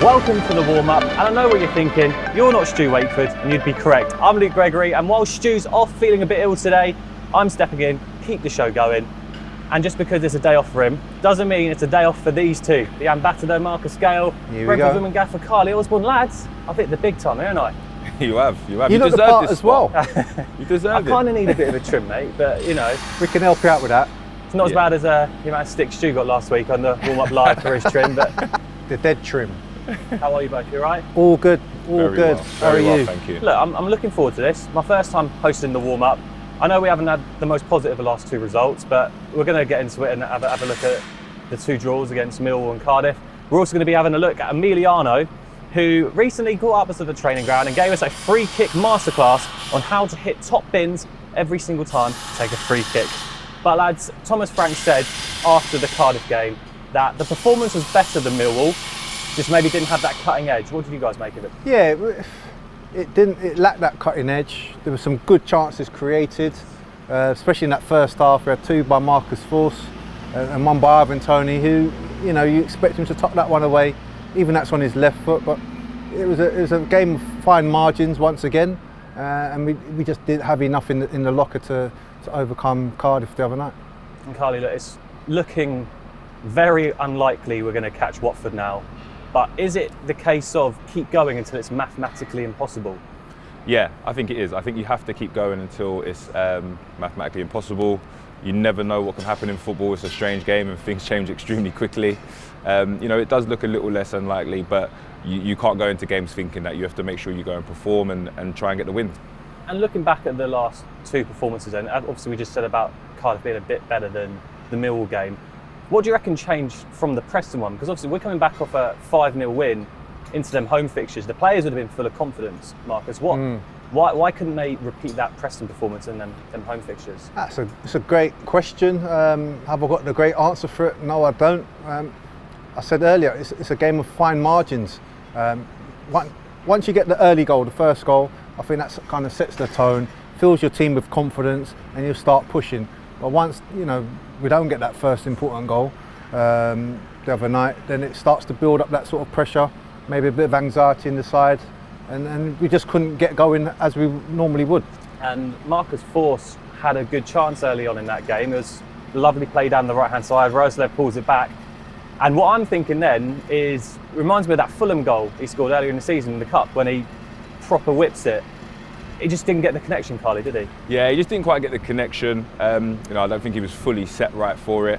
Welcome to the warm-up, and I know what you're thinking, you're not Stu Wakeford, and you'd be correct. I'm Luke Gregory, and while Stu's off feeling a bit ill today, I'm stepping in, keep the show going. And just because it's a day off for him, doesn't mean it's a day off for these two. The ambassador, Marcus Gale, Brentford women gaffer, Carly Osborne. Lads, I've hit the big time, haven't I? You have. You deserve the part this as well. You deserve it. I kind of need a bit of a trim, mate, but you know. We can help you out with that. It's not as bad as the amount of stick Stu got last week on the warm-up live for his trim, but... The dead trim. How are you both? You all right? All good, all Very good. Well. How are Very well, you? thank you. Look, I'm looking forward to this. My first time hosting the warm-up. I know we haven't had the most positive of the last two results, but we're going to get into it and have a look at the two draws against Millwall and Cardiff. We're also going to be having a look at Emiliano, who recently caught up us at the training ground and gave us a free kick masterclass on how to hit top bins every single time to take a free kick. But lads, Thomas Frank said after the Cardiff game that the performance was better than Millwall, just maybe didn't have that cutting edge. What did you guys make of it? Yeah, it lacked that cutting edge. There were some good chances created, especially in that first half. We had two by Marcus Fosu and one by Ivan Toney, who, you know, you expect him to tuck that one away. Even that's on his left foot, but it was a game of fine margins once again, and we just didn't have enough in the locker to overcome Cardiff the other night. And Carly, look, it's looking very unlikely we're going to catch Watford now. But is it the case of keep going until it's mathematically impossible? Yeah, I think it is. I think you have to keep going until it's mathematically impossible. You never know what can happen in football. It's a strange game and things change extremely quickly. You know, it does look a little less unlikely, but you can't go into games thinking that. You have to make sure you go and perform and try and get the win. And looking back at the last two performances, and obviously we just said about Cardiff being a bit better than the Millwall game. What do you reckon changed from the Preston one? Because obviously we're coming back off a 5-0 win into them home fixtures. The players would have been full of confidence, Marcus. Why couldn't they repeat that Preston performance in them home fixtures? That's a great question. Have I got the great answer for it? No, I don't. I said earlier, it's a game of fine margins. Once you get the early goal, the first goal, I think that kind of sets the tone, fills your team with confidence, and you'll start pushing. But once, you know, we don't get that first important goal the other night, then it starts to build up that sort of pressure, maybe a bit of anxiety in the side, and we just couldn't get going as we normally would. And Marcus Fosu had a good chance early on in that game. It was a lovely play down the right-hand side. Roslev pulls it back. And what I'm thinking then is, reminds me of that Fulham goal he scored earlier in the season in the Cup when he proper whips it. He just didn't get the connection, Carly, did he? Yeah, he just didn't quite get the connection. You know, I don't think he was fully set right for it,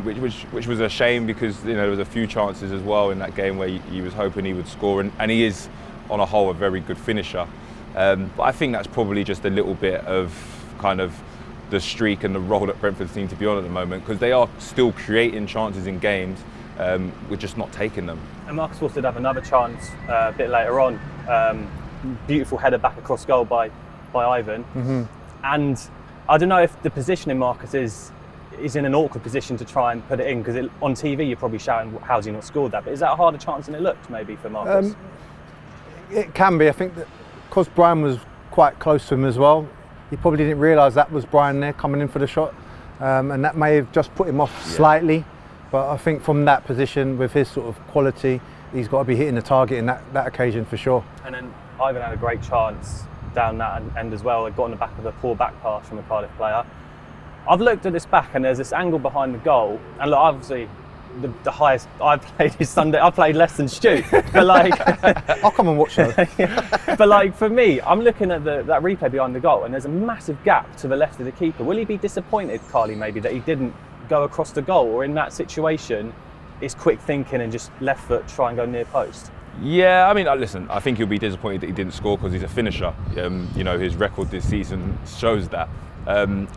which was a shame because, you know, there was a few chances as well in that game where he was hoping he would score, and he is, on a whole, a very good finisher. But I think that's probably just a little bit of kind of the streak and the role that Brentford seem to be on at the moment, because they are still creating chances in games, we're just not taking them. And Marcus Fosu did have another chance a bit later on. Beautiful header back across goal by Ivan. And I don't know if the positioning Marcus is in an awkward position to try and put it in, because on TV you're probably shouting, how's he not scored that? But is that a harder chance than it looked maybe for Marcus? It can be. I think that because Brian was quite close to him as well, he probably didn't realise that was Brian there coming in for the shot, and that may have just put him off slightly. But I think from that position, with his sort of quality, he's got to be hitting the target in that occasion for sure. And then Ivan had a great chance down that end as well. It got on the back of a poor back pass from a Cardiff player. I've looked at this back and there's this angle behind the goal, and look, obviously the highest I've played is Sunday. I played less than Stu, but like I'll come and watch that. But like for me, I'm looking at that replay behind the goal, and there's a massive gap to the left of the keeper. Will he be disappointed, Carly, maybe that he didn't go across the goal, or in that situation, it's quick thinking and just left foot try and go near post? Yeah, I mean, listen, I think he'll be disappointed that he didn't score because he's a finisher. You know, his record this season shows that.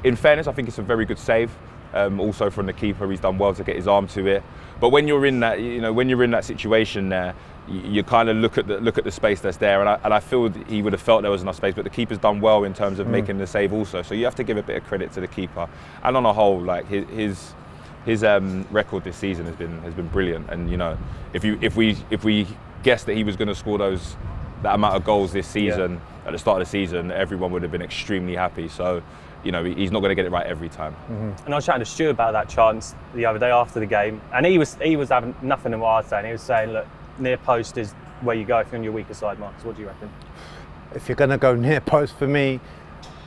In fairness, I think it's a very good save. Also from the keeper, he's done well to get his arm to it. But when you're in that, you know, when you're in that situation there, you kind of look at the space that's there, and I feel that he would have felt there was enough space. But the keeper's done well in terms of making the save also. So you have to give a bit of credit to the keeper. And on a whole, like his record this season has been brilliant. And you know, if we guessed that he was going to score that amount of goals this season at the start of the season, everyone would have been extremely happy. So, you know, he's not going to get it right every time. And I was chatting to Stu about that chance the other day after the game, and he was having nothing in what I was saying. He was saying, look, near post is where you go if you're on your weaker side, Marcus? What do you reckon? If you're going to go near post, for me,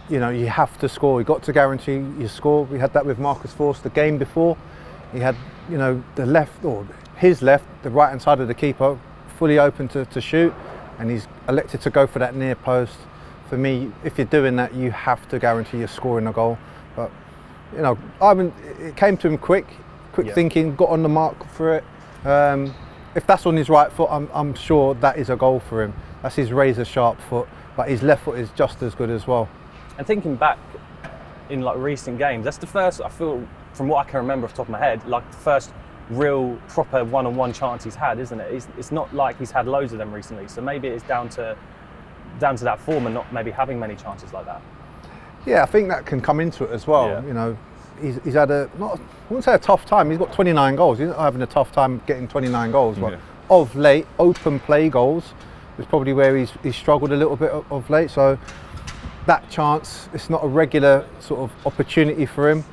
you have to score. You've got to guarantee you score. We had that with Marcus Force the game before. He had, the left, or his left, the right-hand side of the keeper, fully open to shoot, and he's elected to go for that near post. For me, if you're doing that, you have to guarantee you're scoring a goal. But, it came to him quick thinking, got on the mark for it. If that's on his right foot, I'm sure that is a goal for him. That's his razor sharp foot, but his left foot is just as good as well. And thinking back in recent games, that's the first, I feel, from what I can remember off the top of my head, the first real proper one-on-one chance he's had, isn't it? It's not like he's had loads of them recently, so maybe it's down to that form and not maybe having many chances like that. Yeah, I think that can come into it as well. Yeah. He's had I wouldn't say a tough time. He's got 29 goals. He's not having a tough time getting 29 goals, but of late, open play goals is probably where he's struggled a little bit of late. So that chance, it's not a regular sort of opportunity for him.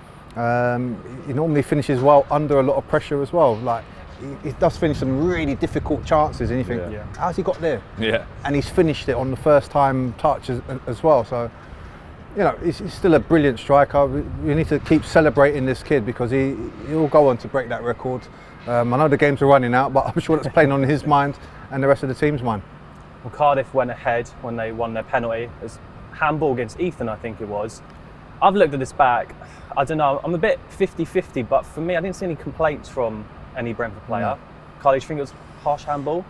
He normally finishes well under a lot of pressure as well. He does finish some really difficult chances, and you think, how's he got there? Yeah. And he's finished it on the first time touch as well. So, he's still a brilliant striker. We need to keep celebrating this kid because he'll go on to break that record. I know the games are running out, but I'm sure that's playing on his mind and the rest of the team's mind. Well, Cardiff went ahead when they won their penalty. It was handball against Ethan, I think it was. I've looked at this back. I don't know, I'm a bit 50-50, but for me, I didn't see any complaints from any Brentford player. No. Carly, do you think it was harsh handball?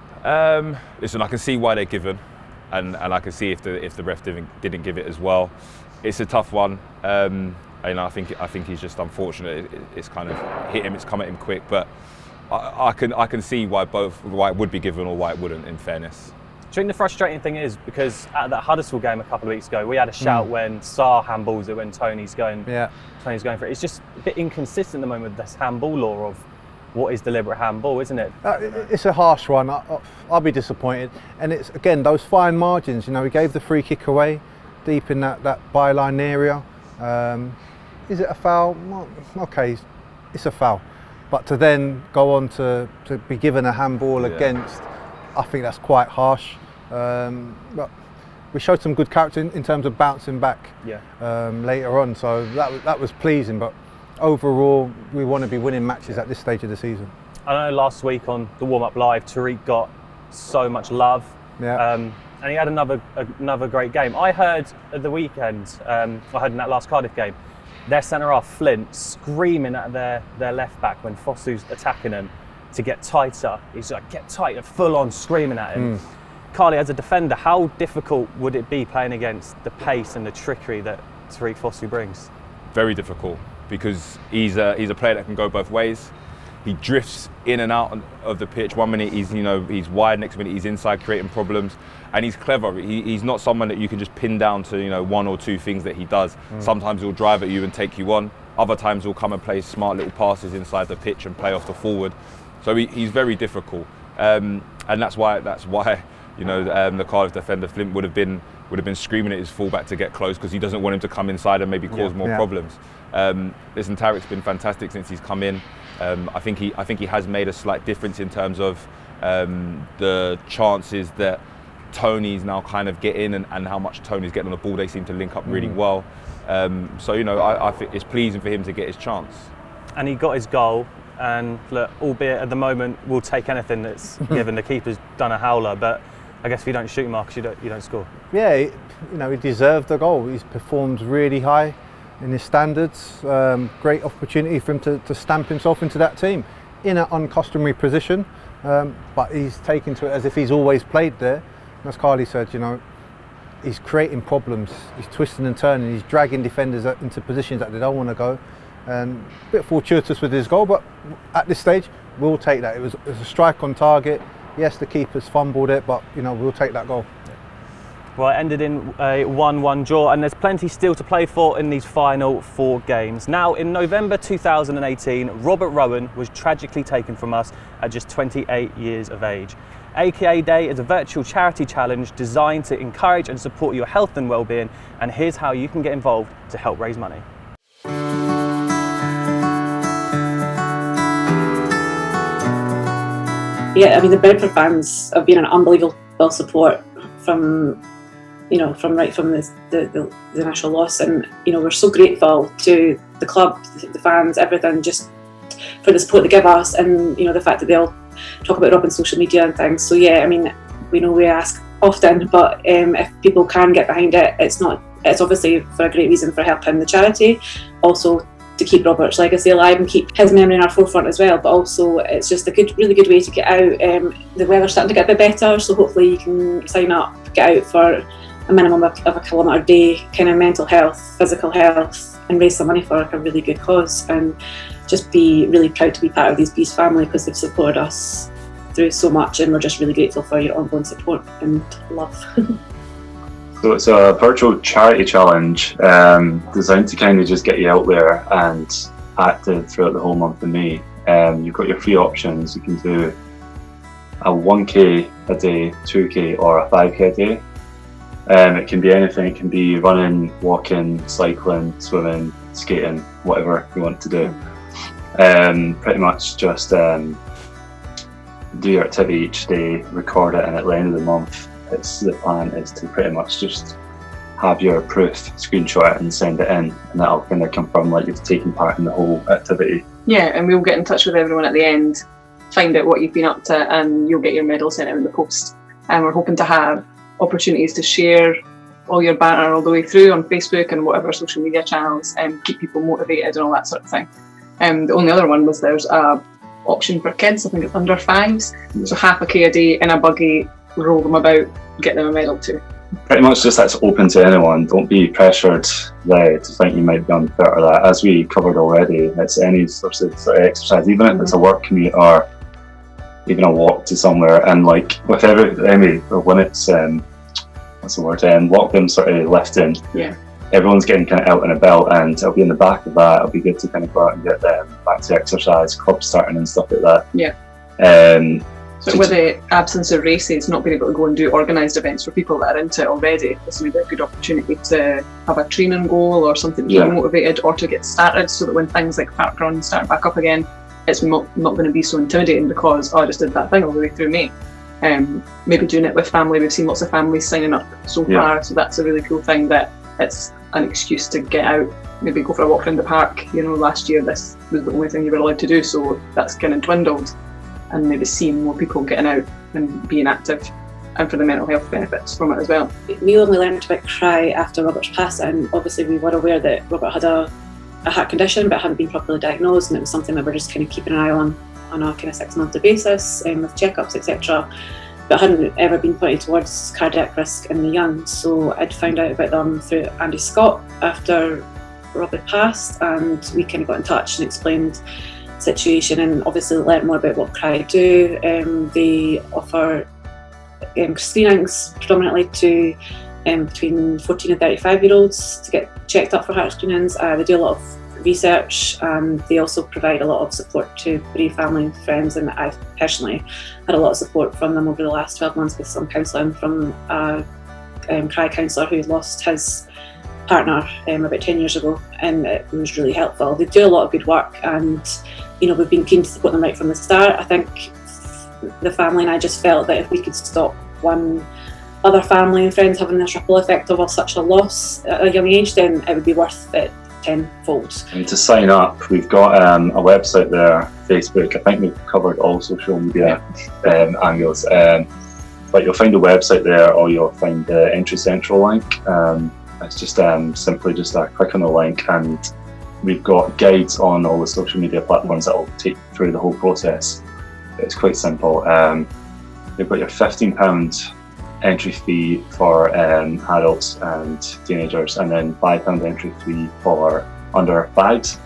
Listen, I can see why they're given, and I can see if the ref didn't give it as well. It's a tough one. I think he's just unfortunate. It's kind of hit him. It's come at him quick, but I can see why it would be given or why it wouldn't. In fairness. Do you think the frustrating thing is because at that Huddersfield game a couple of weeks ago, we had a shout when Sarr handballs it when Tony's going for it. It's just a bit inconsistent at the moment with this handball law of what is deliberate handball, isn't it? It's a harsh one. I'll be disappointed. And it's, again, those fine margins. He gave the free kick away deep in that byline area. Is it a foul? Well, okay, it's a foul. But to then go on to be given a handball against, I think that's quite harsh. But we showed some good character in terms of bouncing back later on, so that was pleasing. But overall, we want to be winning matches at this stage of the season. I know last week on the warm-up live, Tariq got so much love, and he had another great game. I heard at the weekend, I heard in that last Cardiff game, their centre-half Flint screaming at their left-back when Fosu's attacking him to get tighter. He's like, get tighter, full-on screaming at him. Carly, as a defender, how difficult would it be playing against the pace and the trickery that Tariq Fosu brings? Very difficult, because he's a player that can go both ways. He drifts in and out of the pitch. 1 minute he's wide, next minute he's inside creating problems, and he's clever. He's not someone that you can just pin down to one or two things that he does. Sometimes he'll drive at you and take you on. Other times he'll come and play smart little passes inside the pitch and play off the forward. So he's very difficult, and that's why the Cardiff defender Flint would have been screaming at his fullback to get close, because he doesn't want him to come inside and maybe cause more problems. Listen, Tariq's been fantastic since he's come in. I think he has made a slight difference in terms of the chances that Tony's now kind of getting and how much Tony's getting on the ball. They seem to link up really well. I think it's pleasing for him to get his chance. And he got his goal. And look, albeit at the moment we'll take anything that's given. The keeper's done a howler, but I guess if you don't shoot, Marcus, you don't score. Yeah, he deserved the goal. He's performed really high in his standards. Great opportunity for him to stamp himself into that team in an uncustomary position, but he's taken to it as if he's always played there. And as Carly said, he's creating problems. He's twisting and turning. He's dragging defenders into positions that they don't want to go. And a bit fortuitous with his goal, but at this stage, we'll take that. It was a strike on target. Yes, the keeper's fumbled it, but we'll take that goal. Well, it ended in a 1-1 draw, and there's plenty still to play for in these final 4 games. Now, in November 2018, Robert Rowan was tragically taken from us at just 28 years of age. AKA Day is a virtual charity challenge designed to encourage and support your health and well-being, and here's how you can get involved to help raise money. Yeah, I mean, the Brentford fans have been an unbelievable support from the initial loss, and we're so grateful to the club, the fans, everything, just for the support they give us, and the fact that they all talk about Rob on social media and things. So yeah, I mean, we ask often, but if people can get behind it, it's obviously for a great reason, for helping the charity, also to keep Robert's legacy alive and keep his memory in our forefront as well. But also, it's just a really good way to get out. The weather's starting to get a bit better, so hopefully you can sign up, get out for a minimum of a kilometre a day, kind of mental health, physical health, and raise some money for a really good cause, and just be really proud to be part of these Bees family, because they've supported us through so much, and we're just really grateful for your ongoing support and love. So it's a virtual charity challenge designed to kind of just get you out there and active throughout the whole month of May. You've got your free options. You can do a 1k a day, 2k, or a 5k a day. It can be anything. It can be running, walking, cycling, swimming, skating, whatever you want to do. Pretty much just do your activity each day, record it, and at the end of the month, the plan is to pretty much just have your proof, screenshot it and send it in, and that'll kind of confirm like you've taken part in the whole activity. Yeah, and we'll get in touch with everyone at the end, find out what you've been up to, and you'll get your medal sent out in the post. And we're hoping to have opportunities to share all your banter all the way through on Facebook and whatever social media channels, and keep people motivated and all that sort of thing. The only other one was there's a option for kids, I think it's under 5s, so half a k a day in a buggy, roll them about, get them a medal too. Pretty much just that's open to anyone. Don't be pressured there to think you might be unfit or that. As we covered already, it's any sort of exercise, even if it's a work commute or even a walk to somewhere. And like with when it's walk them sort of lifting, everyone's getting kind of out and about, and it'll be in the back of that. It'll be good to kind of go out and get them back to exercise, club starting and stuff like that. So with the absence of races, not being able to go and do organised events for people that are into it already, this would be a good opportunity to have a training goal or something to get motivated, or to get started, so that when things like parkrun start back up again, it's not going to be so intimidating because, I just did that thing all the way through May. Maybe doing it with family. We've seen lots of families signing up so far, so that's a really cool thing, that it's an excuse to get out, maybe go for a walk around the park. Last year this was the only thing you were allowed to do, so that's kind of dwindled, and maybe seeing more people getting out and being active, and for the mental health benefits from it as well. We only learned about Cry after Robert's passing. Obviously we were aware that Robert had a heart condition, but hadn't been properly diagnosed, and it was something that we're just kind of keeping an eye on a kind of 6-monthly basis, with checkups, etc. But hadn't ever been pointed towards cardiac risk in the young. So I'd found out about them through Andy Scott after Rob had passed, and we kind of got in touch and explained the situation, and obviously learned more about what Cry do. They offer screenings predominantly to between 14 and 35-year-olds to get checked up for heart screenings. They do a lot of research, and they also provide a lot of support to bereaved family and friends, and I've personally had a lot of support from them over the last 12 months with some counselling from a Cry counsellor who lost his partner about 10 years ago, and it was really helpful. They do a lot of good work, and we've been keen to support them right from the start. I think the family and I just felt that if we could stop one other family and friends having this ripple effect of such a loss at a young age, then it would be worth it tenfold. And to sign up, we've got a website there, Facebook. I think we've covered all social media angles, but you'll find a website there, or you'll find the Entry Central link. It's just simply just a click on the link, and we've got guides on all the social media platforms that will take you through the whole process. It's quite simple. You've got your £15 entry fee for adults and teenagers, and then £5 entry fee for under 5s.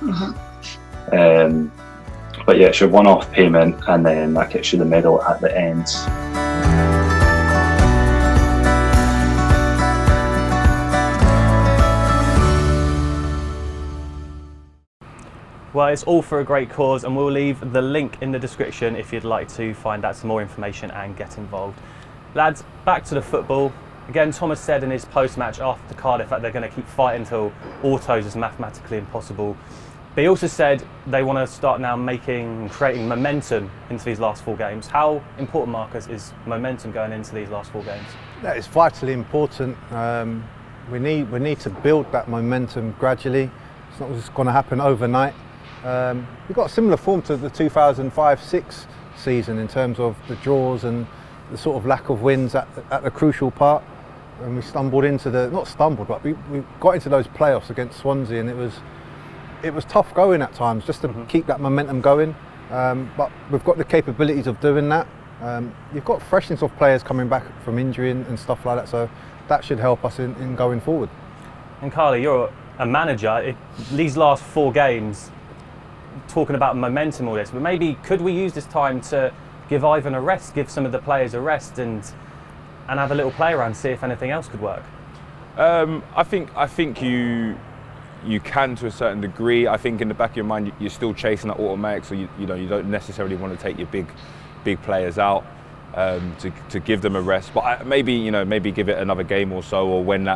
But yeah, it's your one-off payment, and then that gets you the medal at the end. Well, it's all for a great cause, and we'll leave the link in the description if you'd like to find out some more information and get involved. Lads, back to the football. Again, Thomas said in his post-match after Cardiff that they're going to keep fighting until autos is mathematically impossible. But he also said they want to start now creating momentum into these last 4 games. How important, Marcus, is momentum going into these last 4 games? Yeah, it's vitally important. We need to build that momentum gradually. It's not just going to happen overnight. We've got a similar form to the 2005-06 season in terms of the draws and the sort of lack of wins at the crucial part. And we stumbled into but we got into those playoffs against Swansea, and it was tough going at times just to keep that momentum going. But we've got the capabilities of doing that. You've got freshness of players coming back from injury and stuff like that, so that should help us in going forward. And Carly, you're a manager. These last 4 games, talking about momentum, all this, but maybe could we use this time to give Ivan a rest, give some of the players a rest, and have a little play around, see if anything else could work? I think you can to a certain degree. I think in the back of your mind you're still chasing that automatic, so you don't necessarily want to take your big players out to give them a rest. But maybe give it another game or so, or when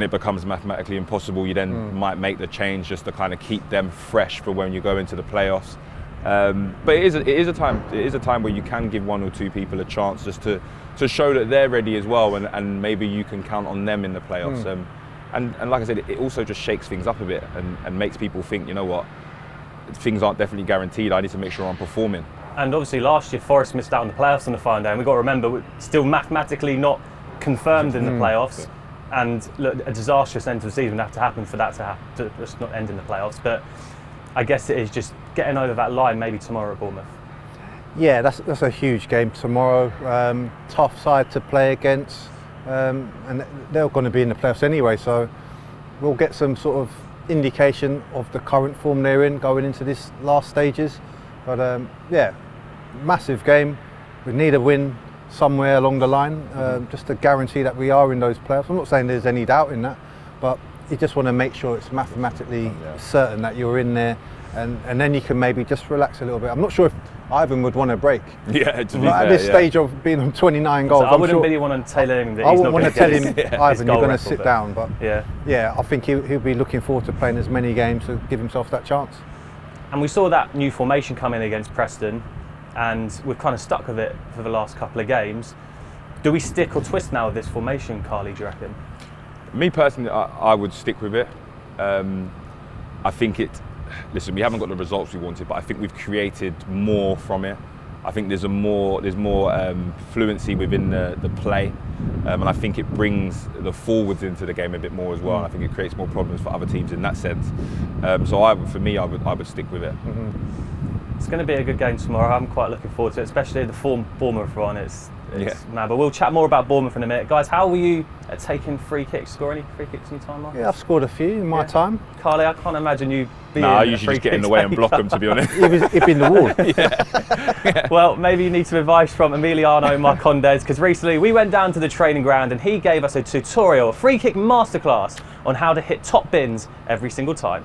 it becomes mathematically impossible, you then might make the change just to kind of keep them fresh for when you go into the playoffs. But it is a time where you can give 1 or 2 people a chance just to show that they're ready as well, and maybe you can count on them in the playoffs. And like I said, it also just shakes things up a bit and makes people think, you know what, things aren't definitely guaranteed. I need to make sure I'm performing. And obviously last year Forest missed out on the playoffs on the final day, and we've got to remember we're still mathematically not confirmed in the playoffs. And look, a disastrous end to the season would have to happen for that to just not end in the playoffs. But I guess it is just getting over that line maybe tomorrow at Bournemouth. Yeah, that's a huge game tomorrow. Tough side to play against, and they're going to be in the playoffs anyway, so we'll get some sort of indication of the current form they're in going into this last stages. But yeah, massive game. We need a win somewhere along the line, just to guarantee that we are in those playoffs. I'm not saying there's any doubt in that, but you just want to make sure it's mathematically certain that you're in there, and then you can maybe just relax a little bit. I'm not sure if Ivan would want to break. Yeah, to be fair, at this stage of being on 29 goals. So I wouldn't really want to tell him that I he's wouldn't not want to tell him, Ivan, you're going to record, sit down. But yeah, I think he'll be looking forward to playing as many games to give himself that chance. And we saw that new formation come in against Preston, and we've kind of stuck with it for the last couple of games. Do we stick or twist now with this formation, Carly, do you reckon? Me personally, I would stick with it. I think listen, we haven't got the results we wanted, but I think we've created more from it. I think there's more fluency within the play, and I think it brings the forwards into the game a bit more as well. And I think it creates more problems for other teams in that sense. So for me, I would stick with it. It's going to be a good game tomorrow. I'm quite looking forward to it, especially the form Bournemouth are on. It's mad. But we'll chat more about Bournemouth in a minute. Guys, how were you at taking free kicks? Score any free kicks in your time, Marcus? Yeah, I've scored a few in my time. Carly, I can't imagine you being I usually just get in the way and block them, to be honest. It'd be in the wall. Well, maybe you need some advice from Emiliano Marcondes, because recently we went down to the training ground and he gave us a tutorial, a free kick masterclass on how to hit top bins every single time.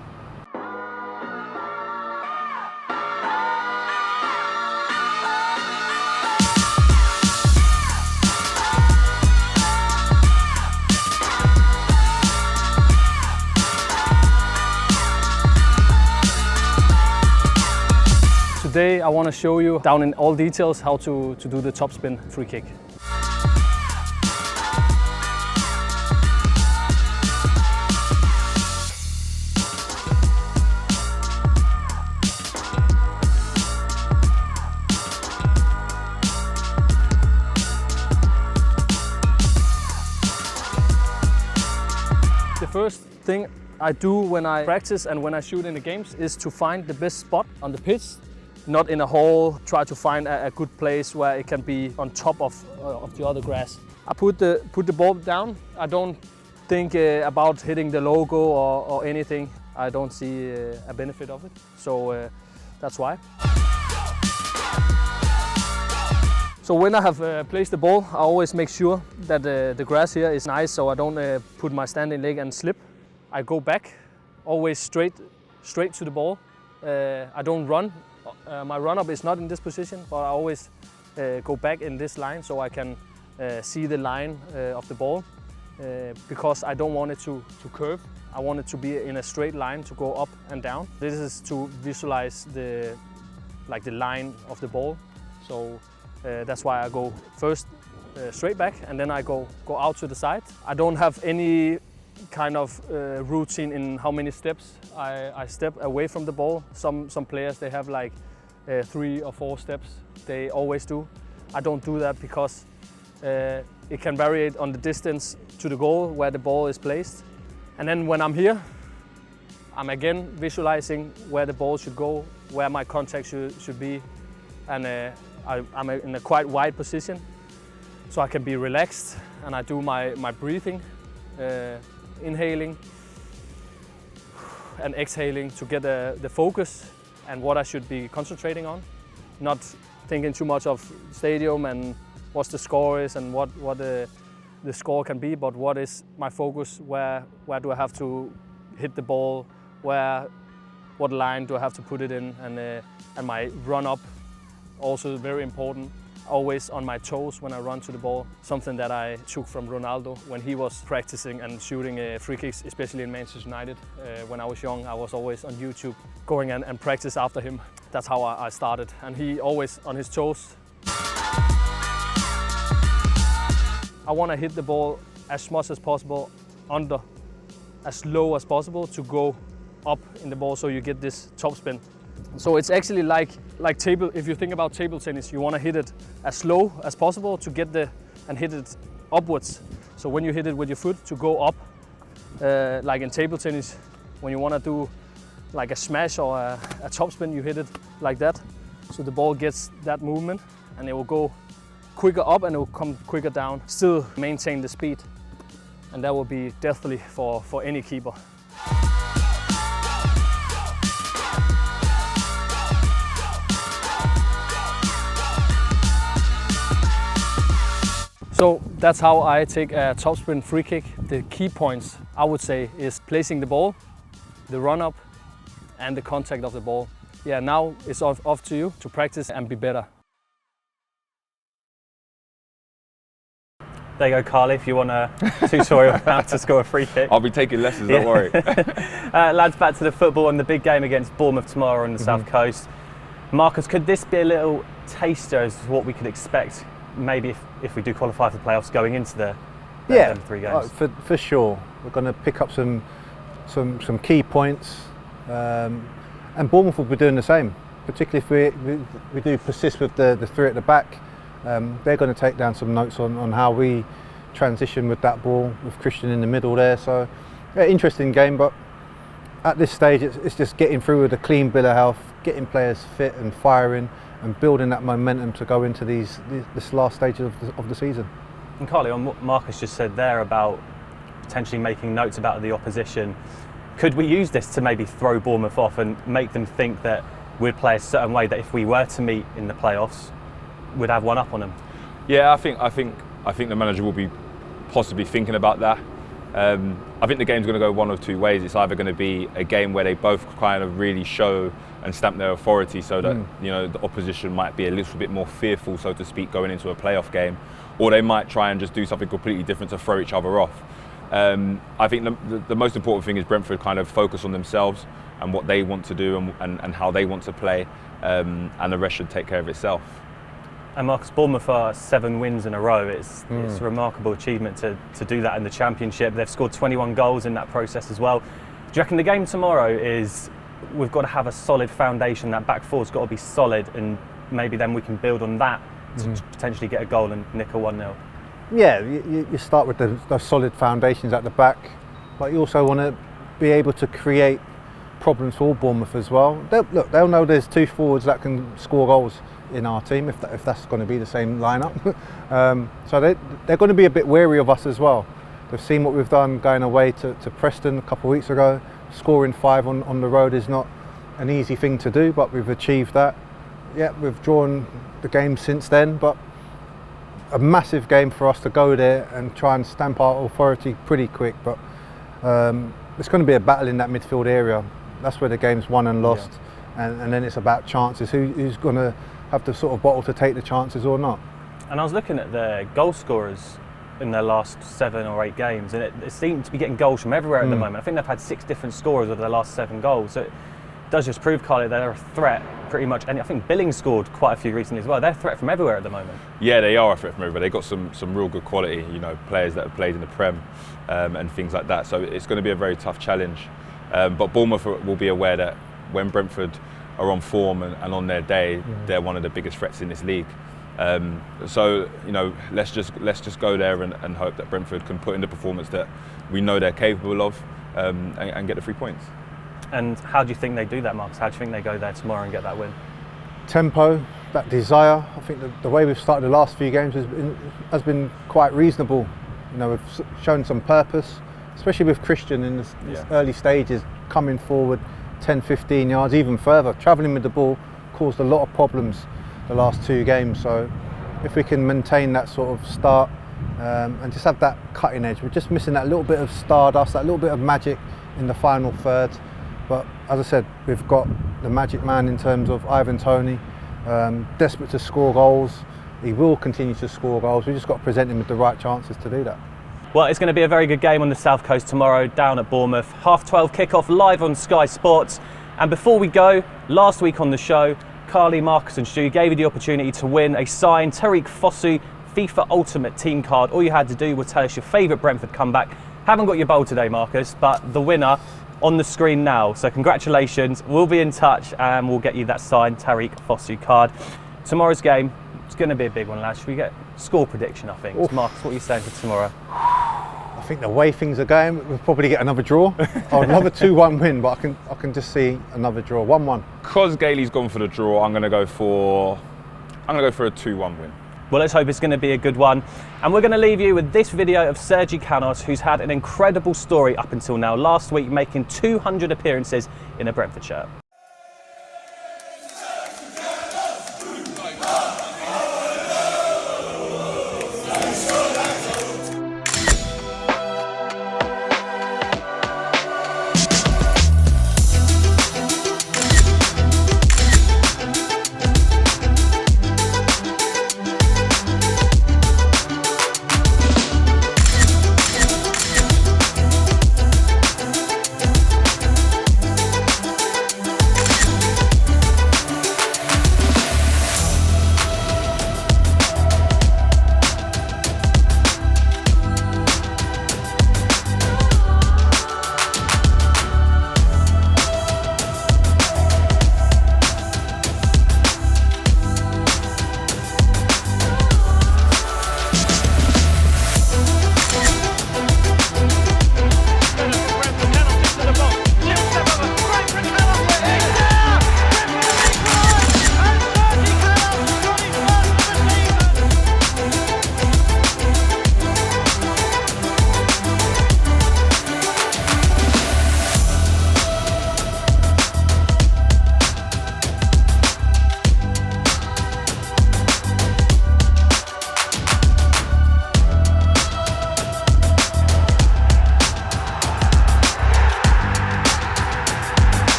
Today I want to show you down in all details how to do the top spin free kick. The first thing I do when I practice and when I shoot in the games is to find the best spot on the pitch. Not in a hole, try to find a good place where it can be on top of the other grass. I put the ball down. I don't think about hitting the logo or anything. I don't see a benefit of it, so that's why. So when I have placed the ball, I always make sure that the grass here is nice, so I don't put my standing leg and slip. I go back, always straight to the ball. I don't run. My run-up is not in this position, but I always go back in this line so I can see the line of the ball. because I don't want it to curve. I want it to be in a straight line to go up and down. This is to visualize the line of the ball. So that's why I go first straight back and then I go out to the side. I don't have any kind of routine in how many steps I step away from the ball. Some players, they have like 3 or 4 steps. They always do. I don't do that because it can vary on the distance to the goal where the ball is placed. And then when I'm here, I'm again visualizing where the ball should go, where my contact should be. And I'm in a quite wide position, so I can be relaxed and I do my breathing, inhaling and exhaling to get the focus and what I should be concentrating on. Not thinking too much of stadium and what the score is and what the score can be, but what is my focus, where do I have to hit the ball, what line do I have to put it in, and my run up, also very important. Always on my toes when I run to the ball, something that I took from Ronaldo when he was practicing and shooting free kicks, especially in Manchester United. When I was young, I was always on YouTube going and practice after him. That's how I started, and he always on his toes. I want to hit the ball as much as possible under, as low as possible to go up in the ball so you get this top spin. So it's actually like table. If you think about table tennis, you want to hit it as low as possible to get and hit it upwards. So when you hit it with your foot to go up, like in table tennis, when you want to do like a smash or a top spin, you hit it like that. So the ball gets that movement and it will go quicker up and it will come quicker down. Still maintain the speed, and that will be deathly for any keeper. So that's how I take a topspin free kick. The key points, I would say, is placing the ball, the run up, and the contact of the ball. Yeah, now it's off to you to practice and be better. There you go, Carly, if you want a tutorial on how to score a free kick. I'll be taking lessons, don't worry. Lads, back to the football and the big game against Bournemouth tomorrow on the South Coast. Marcus, could this be a little taster as to what we could expect, maybe if we do qualify for the playoffs going into the 3 games? For sure. We're going to pick up some key points, and Bournemouth will be doing the same, particularly if we do persist with the 3 at the back. They're going to take down some notes on how we transition with that ball, with Christian in the middle there. So, yeah, interesting game, but at this stage it's just getting through with a clean bill of health, getting players fit and firing, and building that momentum to go into this last stage of the season. And Carly, on what Marcus just said there about potentially making notes about the opposition, could we use this to maybe throw Bournemouth off and make them think that we'd play a certain way that if we were to meet in the playoffs, we'd have one up on them? Yeah, I think the manager will be possibly thinking about that. I think the game's going to go one of 2 ways. It's either going to be a game where they both kind of really show and stamp their authority, so that the opposition might be a little bit more fearful, so to speak, going into a playoff game, or they might try and just do something completely different to throw each other off. I think the most important thing is Brentford kind of focus on themselves and what they want to do and how they want to play, and the rest should take care of itself. And Marcus, Bournemouth are 7 wins in a row. It's a remarkable achievement to do that in the Championship. They've scored 21 goals in that process as well. Do you reckon the game tomorrow is, we've got to have a solid foundation, that back four's got to be solid, and maybe then we can build on that to potentially get a goal and nick a 1-0? Yeah, you start with those solid foundations at the back, but you also want to be able to create problems for Bournemouth as well. They'll know there's 2 forwards that can score goals in our team if that's going to be the same lineup. So they're going to be a bit wary of us as well. They've seen what we've done going away to Preston a couple of weeks ago. Scoring 5 on the road is not an easy thing to do, but we've achieved that. Yeah, we've drawn the game since then, but a massive game for us to go there and try and stamp our authority pretty quick. But it's going to be a battle in that midfield area. That's where the game's won and lost, and then it's about chances. Who's going to have the sort of bottle to take the chances or not? And I was looking at the goal scorers in their last 7 or 8 games, and it seemed to be getting goals from everywhere at the moment. I think they've had 6 different scorers over their last 7 goals. So it does just prove, Carly, they're a threat pretty much. And I think Billings scored quite a few recently as well. They're a threat from everywhere at the moment. Yeah, they are a threat from everywhere. They've got some real good quality, you know, players that have played in the Prem and things like that. So it's going to be a very tough challenge. But Bournemouth will be aware that when Brentford are on form and on their day, they're one of the biggest threats in this league. So, you know, let's just go there and hope that Brentford can put in the performance that we know they're capable of and get the 3 points. And how do you think they do that, Marcus? How do you think they go there tomorrow and get that win? Tempo, that desire. I think the way we've started the last few games has been quite reasonable. You know, we've shown some purpose, especially with Christian in this early stages, coming forward 10, 15 yards, even further. Travelling with the ball caused a lot of problems the last 2 games. So if we can maintain that sort of start and just have that cutting edge, we're just missing that little bit of stardust, that little bit of magic in the final third. But as I said, we've got the magic man in terms of Ivan Toney, desperate to score goals. He will continue to score goals. We've just got to present him with the right chances to do that. Well, it's going to be a very good game on the South Coast tomorrow down at Bournemouth. 12:30 kickoff live on Sky Sports. And before we go, last week on the show, Carly, Marcus and Stu gave you the opportunity to win a signed Tariq Fosu FIFA Ultimate Team card. All you had to do was tell us your favourite Brentford comeback. Haven't got your bowl today, Marcus, but the winner on the screen now. So congratulations, we'll be in touch and we'll get you that signed Tariq Fosu card. Tomorrow's game, it's going to be a big one, lads. Should we get score prediction, I think? Oof. Marcus, what are you saying for tomorrow? I think the way things are going, we'll probably get another draw. I would love a 2-1 win, but I can just see another draw, 1-1. Because Gailey's gone for the draw, I'm going to go for a 2-1 win. Well, let's hope it's going to be a good one. And we're going to leave you with this video of Sergi Canos, who's had an incredible story up until now. Last week, making 200 appearances in a Brentford shirt.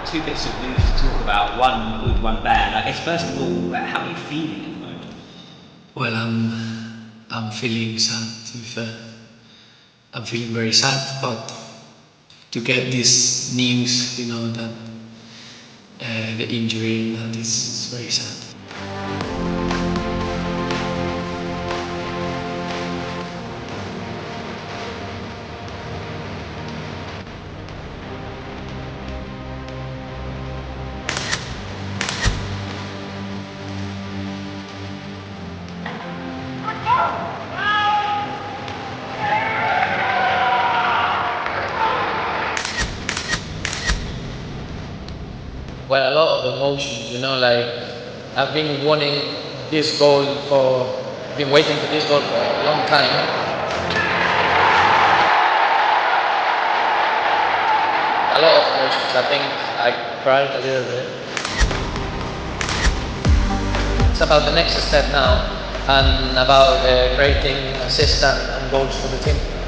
Two bits of news to talk about, one good, one bad. I guess first of all, how are you feeling at the moment? Well, I'm feeling sad, to be fair. I'm feeling very sad, but to get this news, you know, that the injury, that is very sad. Well, a lot of emotions, you know, like I've been wanting this goal been waiting for this goal for a long time. A lot of emotions. I think I cried a little bit. It's about the next step now and about creating assists and goals for the team.